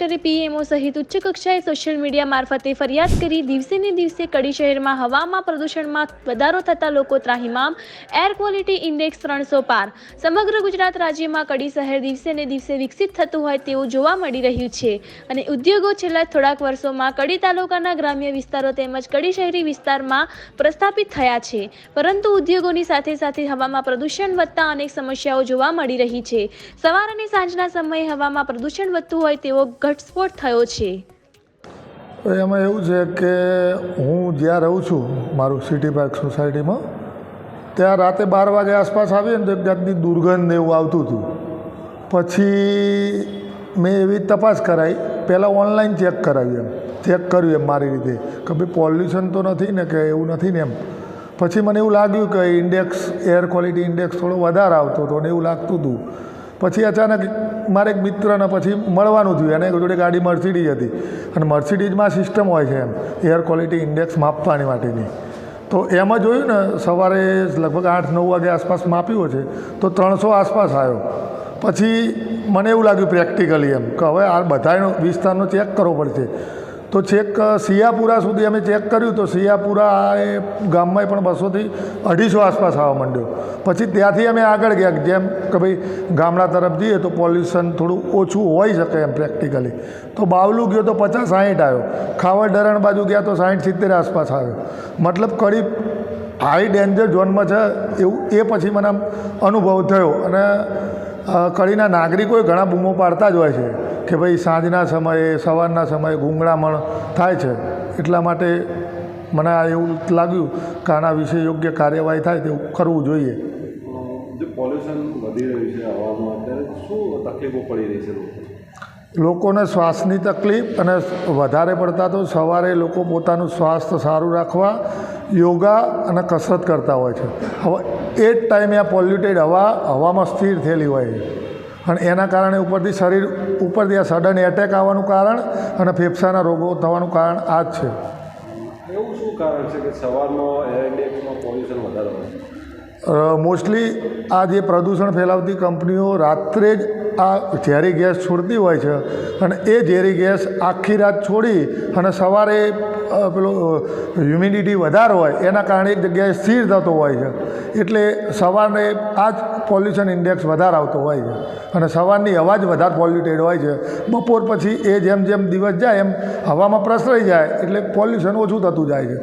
કલેક્ટરે પીએમઓ સહિત ઉચ્ચ કક્ષાએ સોશિયલ મીડિયા મારફતે ફરિયાદ કરી દિવસે ને દિવસે કડી શહેરમાં હવામાં પ્રદૂષણમાં વધારો થતા લોકો ત્રાહિમામ. એર ક્વોલિટી ઇન્ડેક્સ 300 પાર. સમગ્ર ગુજરાત રાજ્યમાં કડી શહેર દિવસે ને દિવસે વિકસિત થતું હોય તેવું જોવા મળી રહ્યું છે અને ઉદ્યોગો છેલ્લા થોડાક વર્ષોમાં કડી તાલુકાના ગ્રામ્ય વિસ્તારો તેમજ કડી શહેરી વિસ્તારમાં પ્રસ્થાપિત થયા છે, પરંતુ ઉદ્યોગોની સાથે સાથે હવામાં પ્રદૂષણ વધતા અનેક સમસ્યાઓ જોવા મળી રહી છે. સવાર અને સાંજના સમયે હવામાં પ્રદૂષણ વધતું હોય તેવો ઘટસ્ફોટ થયો છે. એમાં એવું છે કે હું જ્યાં રહું છું મારું સિટી પાર્ક સોસાયટીમાં, ત્યાં રાતે 12 વાગે આસપાસ આવીએ ને તો એક જાતની દુર્ગંધ એવું આવતું હતું. પછી મેં એવી તપાસ કરાવી, પહેલાં ઓનલાઈન ચેક કર્યું એમ મારી રીતે કે ભાઈ પોલ્યુશન તો નથી ને, કે એવું નથી ને એમ. પછી મને એવું લાગ્યું કે ઇન્ડેક્સ એર ક્વોલિટી ઇન્ડેક્સ થોડો વધારે આવતો હતો ને એવું લાગતું હતું. પછી અચાનક મારે એક મિત્રને પછી મળવાનું થયું, એને જોડે ગાડી મર્સિડીઝ હતી અને મર્સિડીઝમાં સિસ્ટમ હોય છે એમ એર ક્વોલિટી ઇન્ડેક્સ માપવાની માટેની. તો એમાં જોયું ને સવારે લગભગ 8-9 વાગે આસપાસ માપ્યું છે તો 300 આસપાસ આવ્યો. પછી મને એવું લાગ્યું પ્રેક્ટિકલી એમ કે હવે આ બધાનો વિસ્તારનો ચેક કરવો પડશે. તો છેક સિયાપુરા સુધી અમે ચેક કર્યું તો સિયાપુરા એ ગામમાં પણ 200 થી 250 આસપાસ આવવા માંડ્યો. પછી ત્યાંથી અમે આગળ ગયા, જેમ કે ભાઈ ગામડા તરફ જઈએ તો પોલ્યુશન થોડું ઓછું હોઈ શકે એમ પ્રેક્ટિકલી. તો બાવલું ગયો તો 50-60 આવ્યો, ખાવડ ધરણ બાજુ ગયા તો 60-70 આસપાસ આવ્યો. મતલબ કડી હાઈ ડેન્જર ઝોનમાં છે એવું એ પછી મને આમ અનુભવ થયો. અને કડીના નાગરિકોએ ઘણા બૂમો પાડતા જ હોય છે કે ભાઈ સાંજના સમયે સવારના સમયે ગૂંગળામણ થાય છે, એટલા માટે મને આ એવું લાગ્યું કે આના વિશે યોગ્ય કાર્યવાહી થાય તેવું કરવું જોઈએ. જે પોલ્યુશન વધી રહ્યું છે હવામાં, અત્યારે શું તકલીફો પડી રહી છે લોકોને? શ્વાસની તકલીફ, અને વધારે પડતા તો સવારે લોકો પોતાનું સ્વાસ્થ્ય સારું રાખવા યોગા અને કસરત કરતા હોય છે. હવે એ જ ટાઈમે આ પોલ્યુટેડ હવામાં સ્થિર થયેલી હોય છે અને એના કારણે ઉપરથી શરીર ઉપરથી આ સડન એટેક આવવાનું કારણ અને ફેફસાના રોગો થવાનું કારણ આ જ છે. એવું શું કારણ છે કે સવારમાં એર ઇન્ડેક્સમાં પોલ્યુશન વધારે હોય? મોસ્ટલી આ જે પ્રદૂષણ ફેલાવતી કંપનીઓ રાત્રે જ આ ઝેરી ગેસ છોડતી હોય છે અને એ ઝેરી ગેસ આખી રાત છોડી અને સવારે પેલો હ્યુમિડિટી વધારે હોય એના કારણે એક જગ્યાએ સ્થિર થતો હોય છે. એટલે સવારે આ જ પોલ્યુશન ઇન્ડેક્સ વધારે આવતો હોય છે અને સવારની હવા જ વધારે પોલ્યુટેડ હોય છે. બપોર પછી એ જેમ જેમ દિવસ જાય એમ હવામાં પ્રસરાઈ જાય એટલે પોલ્યુશન ઓછું થતું જાય છે.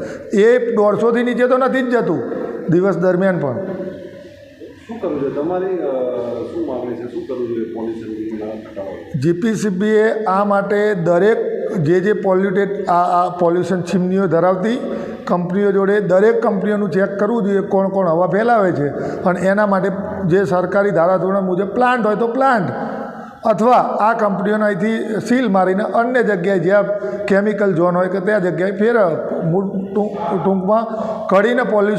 એ 150થી નીચે તો નથી જ જતું દિવસ દરમિયાન પણ. શું કરવું છે તમારી, શું માગણી છે, શું કરવું જોઈએ પોલ્યુશન ઘટાડવા? જીપીસીબીએ આ માટે દરેક જે પોલ્યુટેડ આ પોલ્યુશન ચીમનીઓ ધરાવતી કંપનીઓ જોડે દરેક કંપનીઓનું ચેક કરવું જોઈએ કોણ કોણ હવા ફેલાવે છે, અને એના માટે જે સરકારી ધારાધોરણ મુજબ પ્લાન્ટ હોય તો પ્લાન્ટ, અથવા આ કંપનીઓને અહીંથી સીલ મારીને અન્ય જગ્યાએ જ્યાં કેમિકલ ઝોન હોય કે ત્યાં જગ્યાએ ફેરવે. ટૂંકમાં કડીને પોલ્યુશન